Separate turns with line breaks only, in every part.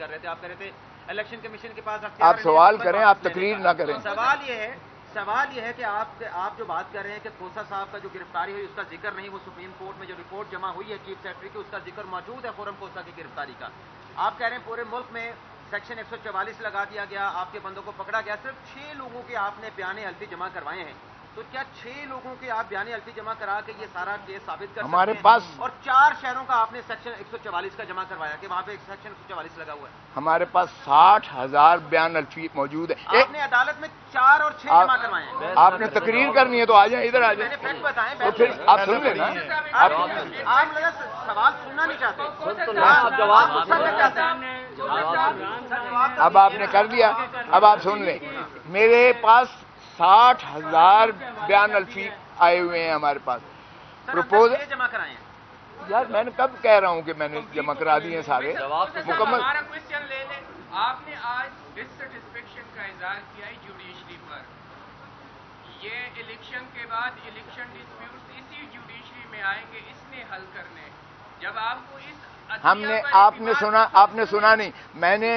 کر رہے تھے. آپ کہہ رہے تھے الیکشن کمیشن کے پاس
آپ سوال کریں, آپ تقریر نہ کریں.
سوال یہ ہے کہ آپ جو بات کر رہے ہیں کہ کھوسہ صاحب کا جو گرفتاری ہوئی اس کا ذکر نہیں, وہ سپریم کورٹ میں جو رپورٹ جمع ہوئی ہے چیف سیکرٹری کی, اس کا ذکر موجود ہے خرم کھوسہ کی گرفتاری کا. آپ کہہ رہے ہیں پورے ملک میں سیکشن 144 لگا دیا گیا, آپ کے بندوں کو پکڑا گیا, صرف 6 لوگوں کے آپ نے بیان حلفی جمع کروائے ہیں. تو کیا 6 لوگوں کے آپ بیان حلفی جمع کرا کے یہ سارا کیس ثابت کر
ہمارے
سکتے ہیں؟
پاس
اور 4 شہروں کا آپ نے سیکشن 144 کا جمع کروایا کہ وہاں پہ سیکشن 144 لگا ہوا ہے.
ہمارے پاس 60,000 بیان الفی موجود ہے.
آپ نے عدالت میں 4 اور 6 جمع کروائے ہیں.
آپ نے تقریر کرنی ہے تو آ جائیں, ادھر آ
میں
جائیں.
نے فیکٹ بتائیں.
تو پھر آپ سن لیں نا.
آپ لگا سوال سننا نہیں چاہتے.
اب آپ نے کر دیا, اب آپ سن لیں. میرے پاس 60,000 بیان الفی آئے ہوئے ہیں ہمارے پاس. پروپوز
جمع کرائے ہیں.
یار میں نے کب کہہ رہا ہوں کہ میں نے جمع کرا دیے ہیں سارے مکمل.
ہمارا کوشچن لے لیں. آپ نے آج ڈسسٹسفیکشن کا اظہار کیا ہے جوڈیشری پر. یہ الیکشن کے بعد الیکشن ڈسپیوٹس اسی جوڈیشری میں آئیں گے اس نے حل کرنے. جب آپ کو اس
ہم نے آپ نے سنا نہیں, میں نے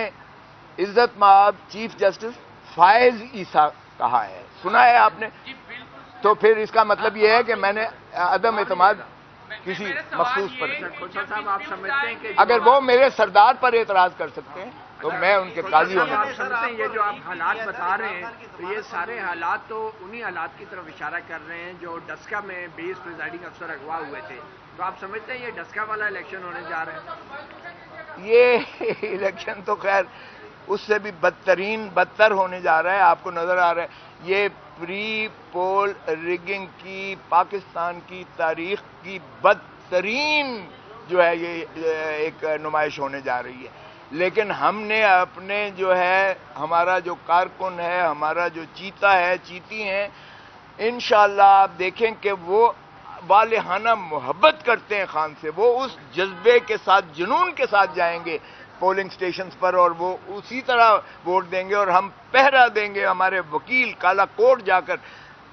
عزت مآب چیف جسٹس فائز عیسیٰ کہا ہے, سنا ہے آپ نے؟ تو پھر اس کا مطلب یہ ہے کہ میں نے عدم اعتماد کسی مخصوص پر.
صاحب آپ سمجھتے ہیں کہ
اگر وہ میرے سردار پر اعتراض کر سکتے ہیں تو میں ان کے قاضی ہوں.
آپ سمجھتے ہیں یہ جو آپ حالات بتا رہے ہیں تو یہ سارے حالات تو انہی حالات کی طرف اشارہ کر رہے ہیں جو ڈسکا میں 20 پریزائڈنگ افسر اغوا ہوئے تھے. تو آپ سمجھتے ہیں یہ ڈسکا والا الیکشن ہونے جا رہا ہے؟
یہ الیکشن تو خیر اس سے بھی بدتر ہونے جا رہا ہے. آپ کو نظر آ رہا ہے یہ پری پول ریگنگ کی پاکستان کی تاریخ کی بدترین جو ہے یہ ایک نمائش ہونے جا رہی ہے. لیکن ہم نے اپنے جو ہے ہمارا جو کارکن ہے, ہمارا جو چیتا ہے, چیتی ہیں, انشاءاللہ آپ دیکھیں کہ وہ والہانہ محبت کرتے ہیں خان سے. وہ اس جذبے کے ساتھ, جنون کے ساتھ جائیں گے پولنگ سٹیشنز پر اور وہ اسی طرح ووٹ دیں گے. اور ہم پہرا دیں گے, ہمارے وکیل کالا کوٹ جا کر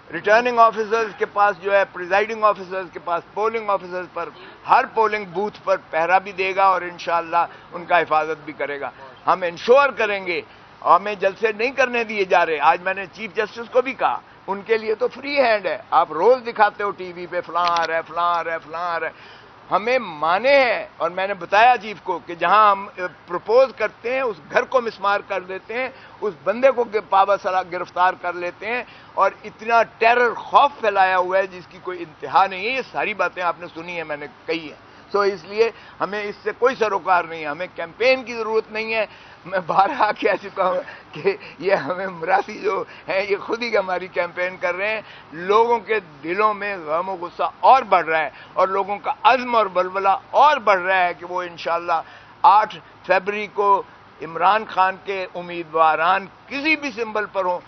ریٹرننگ آفیسرز کے پاس جو ہے, پریزائڈنگ آفیسرز کے پاس, پولنگ آفیسرز پر, ہر پولنگ بوتھ پر پہرا بھی دے گا اور انشاءاللہ ان کا حفاظت بھی کرے گا. ہم انشور کریں گے, ہمیں جلسے نہیں کرنے دیے جا رہے. آج میں نے چیف جسٹس کو بھی کہا ان کے لیے تو فری ہینڈ ہے, آپ روز دکھاتے ہو ٹی وی پہ فلاں آ رہا ہے, فلاں آ رہا ہے, فلاں آ رہا ہے. ہمیں مانے ہیں اور میں نے بتایا چیف کو کہ جہاں ہم پروپوز کرتے ہیں اس گھر کو مسمار کر دیتے ہیں, اس بندے کو پابا سرا گرفتار کر لیتے ہیں, اور اتنا ٹیرر خوف پھیلایا ہوا ہے جس کی کوئی انتہا نہیں ہے. یہ ساری باتیں آپ نے سنی ہیں, میں نے کہی ہیں. سو اس لیے ہمیں اس سے کوئی سروکار نہیں ہے, ہمیں کیمپین کی ضرورت نہیں ہے. میں بارہا کہہ چکا ہوں کہ یہ ہمیں مراسی جو ہیں یہ خود ہی ہماری کیمپین کر رہے ہیں. لوگوں کے دلوں میں غم و غصہ اور بڑھ رہا ہے اور لوگوں کا عزم اور بلبلہ اور بڑھ رہا ہے کہ وہ انشاءاللہ 8 فروری کو عمران خان کے امیدواران کسی بھی سمبل پر ہوں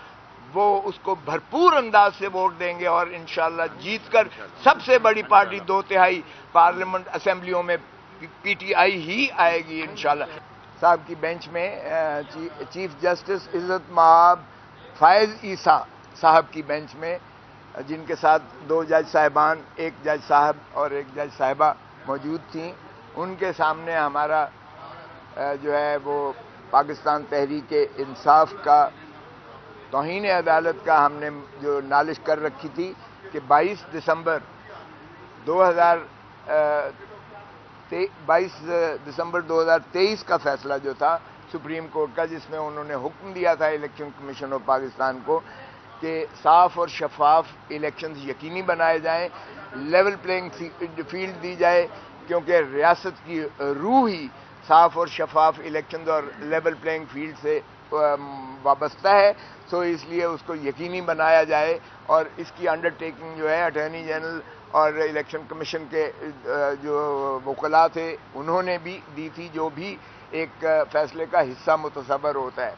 وہ اس کو بھرپور انداز سے ووٹ دیں گے اور انشاءاللہ جیت کر سب سے بڑی پارٹی 2/3 پارلیمنٹ اسمبلیوں میں پی ٹی آئی ہی آئے گی انشاءاللہ. صاحب کی بینچ میں چیف جسٹس عزت مآب فائز عیسیٰ صاحب کی بینچ میں, جن کے ساتھ 2 جج صاحبان, 1 جج صاحب اور 1 جج صاحبہ موجود تھیں, ان کے سامنے ہمارا جو ہے وہ پاکستان تحریک انصاف کا توہین عدالت کا ہم نے جو نالش کر رکھی تھی کہ 22 دسمبر 2023 کا فیصلہ جو تھا سپریم کورٹ کا, جس میں انہوں نے حکم دیا تھا الیکشن کمیشن آف پاکستان کو کہ صاف اور شفاف الیکشنز یقینی بنائے جائیں, لیول پلینگ فیلڈ دی جائے, کیونکہ ریاست کی روح ہی صاف اور شفاف الیکشنز اور لیول پلینگ فیلڈ سے وابستہ ہے. سو اس لیے اس کو یقینی بنایا جائے, اور اس کی انڈر ٹیکنگ جو ہے اٹارنی جنرل اور الیکشن کمیشن کے جو وکلاء تھے انہوں نے بھی دی تھی, جو بھی ایک فیصلے کا حصہ متصور ہوتا ہے.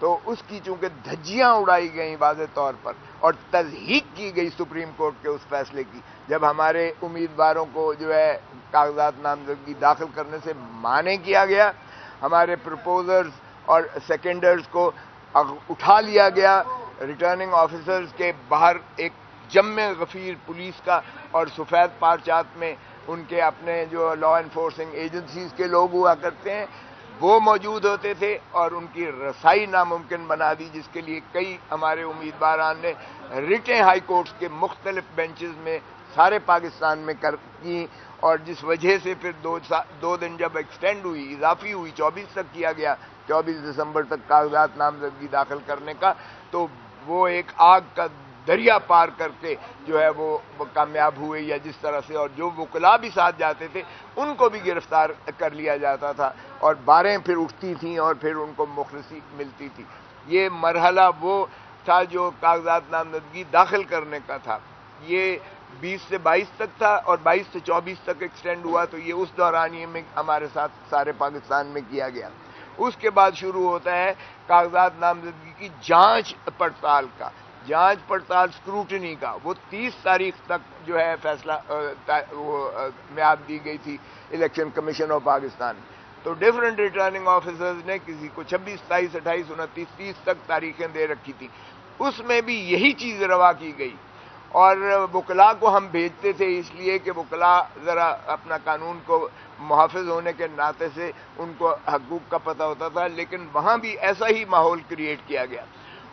تو اس کی چونکہ دھجیاں اڑائی گئیں واضح طور پر اور تضحیق کی گئی سپریم کورٹ کے اس فیصلے کی, جب ہمارے امیدواروں کو جو ہے کاغذات نامزدگی داخل کرنے سے مانع کیا گیا, ہمارے پروپوزرز اور سیکنڈرز کو اٹھا لیا گیا, ریٹرننگ آفیسرز کے باہر ایک جم غفیر پولیس کا اور سفید پارچات میں ان کے اپنے جو لا انفورسنگ ایجنسیز کے لوگ ہوا کرتے ہیں, وہ موجود ہوتے تھے اور ان کی رسائی ناممکن بنا دی، جس کے لیے کئی ہمارے امیدواران نے ریٹیں ہائی کورٹس کے مختلف بینچز میں سارے پاکستان میں کی، اور جس وجہ سے پھر 2 دن جب ایکسٹینڈ ہوئی، اضافی ہوئی، 24 تک کیا گیا، 24 دسمبر تک کاغذات نامزدگی داخل کرنے کا، تو وہ ایک آگ کا دریا پار کر کے جو ہے وہ کامیاب ہوئے، یا جس طرح سے، اور جو وکلاء بھی ساتھ جاتے تھے ان کو بھی گرفتار کر لیا جاتا تھا، اور باریں پھر اٹھتی تھیں اور پھر ان کو مخلصی ملتی تھی۔ یہ مرحلہ وہ تھا جو کاغذات نامزدگی داخل کرنے کا تھا، یہ 20 سے 22 تک تھا اور 22 سے 24 تک ایکسٹینڈ ہوا، تو یہ اس دورانیے میں ہمارے ساتھ سارے پاکستان میں کیا گیا۔ اس کے بعد شروع ہوتا ہے کاغذات نامزدگی کی جانچ پڑتال کا، جانچ پڑتال اسکروٹنی کا، وہ 30 تاریخ تک جو ہے فیصلہ میعاد دی گئی تھی الیکشن کمیشن آف پاکستان۔ تو ڈفرنٹ ریٹرننگ آفیسرز نے کسی کو 26، 27، 28، 29، 30 تک تاریخیں دے رکھی تھی، اس میں بھی یہی چیز روا کی گئی، اور وکلاء کو ہم بھیجتے تھے اس لیے کہ وکلاء ذرا اپنا قانون کو محافظ ہونے کے ناطے سے ان کو حقوق کا پتہ ہوتا تھا، لیکن وہاں بھی ایسا ہی ماحول کریٹ کیا گیا،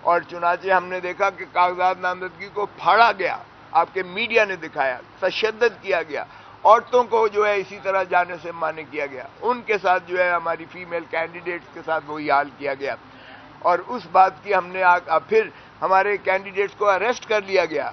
اور چنانچہ ہم نے دیکھا کہ کاغذات نامزدگی کو پھاڑا گیا، آپ کے میڈیا نے دکھایا، تشدد کیا گیا، عورتوں کو جو ہے اسی طرح جانے سے مانع کیا گیا، ان کے ساتھ جو ہے ہماری فیمیل کینڈیڈیٹس کے ساتھ وہی حال کیا گیا، اور اس بات کی ہم نے پھر ہمارے کینڈیڈیٹس کو اریسٹ کر لیا گیا،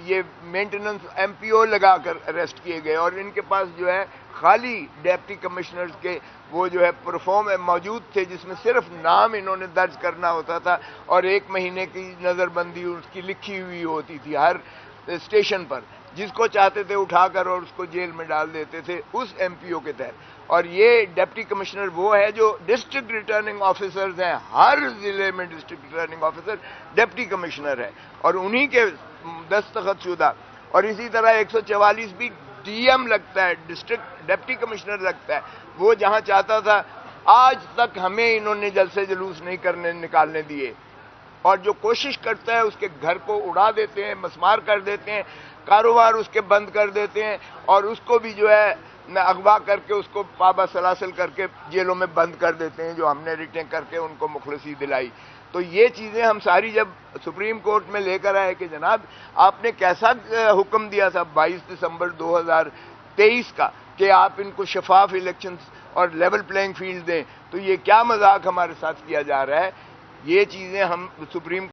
یہ مینٹیننس ایم پی او لگا کر اریسٹ کیے گئے، اور ان کے پاس جو ہے خالی ڈپٹی کمشنرز کے وہ جو ہے پرفارم موجود تھے، جس میں صرف نام انہوں نے درج کرنا ہوتا تھا، اور 1 مہینے کی نظر بندی اس کی لکھی ہوئی ہوتی تھی ہر اسٹیشن پر، جس کو چاہتے تھے اٹھا کر اور اس کو جیل میں ڈال دیتے تھے اس ایم پی او کے تحت۔ اور یہ ڈپٹی کمشنر وہ ہے جو ڈسٹرکٹ ریٹرننگ آفیسرز ہیں، ہر ضلع میں district returning officer deputy commissioner ہے، اور انہی کے دستخط شدہ، اور اسی طرح 144 بھی ڈی ایم لگتا ہے، ڈسٹرکٹ ڈپٹی کمشنر لگتا ہے، وہ جہاں چاہتا تھا۔ آج تک ہمیں انہوں نے جلسے جلوس نہیں نکالنے دیے، اور جو کوشش کرتا ہے اس کے گھر کو اڑا دیتے ہیں، مسمار کر دیتے ہیں، کاروبار اس کے بند کر دیتے ہیں، اور اس کو بھی جو ہے اغوا کر کے اس کو پابا سلاسل کر کے جیلوں میں بند کر دیتے ہیں، جو ہم نے ریٹیں کر کے ان کو مخلصی دلائی۔ تو یہ چیزیں ہم ساری جب سپریم کورٹ میں لے کر آئے کہ جناب آپ نے کیسا حکم دیا تھا 22 دسمبر 2023 کا کہ آپ ان کو شفاف الیکشنز اور لیول پلینگ فیلڈ دیں، تو یہ کیا مذاق ہمارے ساتھ کیا جا رہا ہے؟ یہ چیزیں ہم سپریم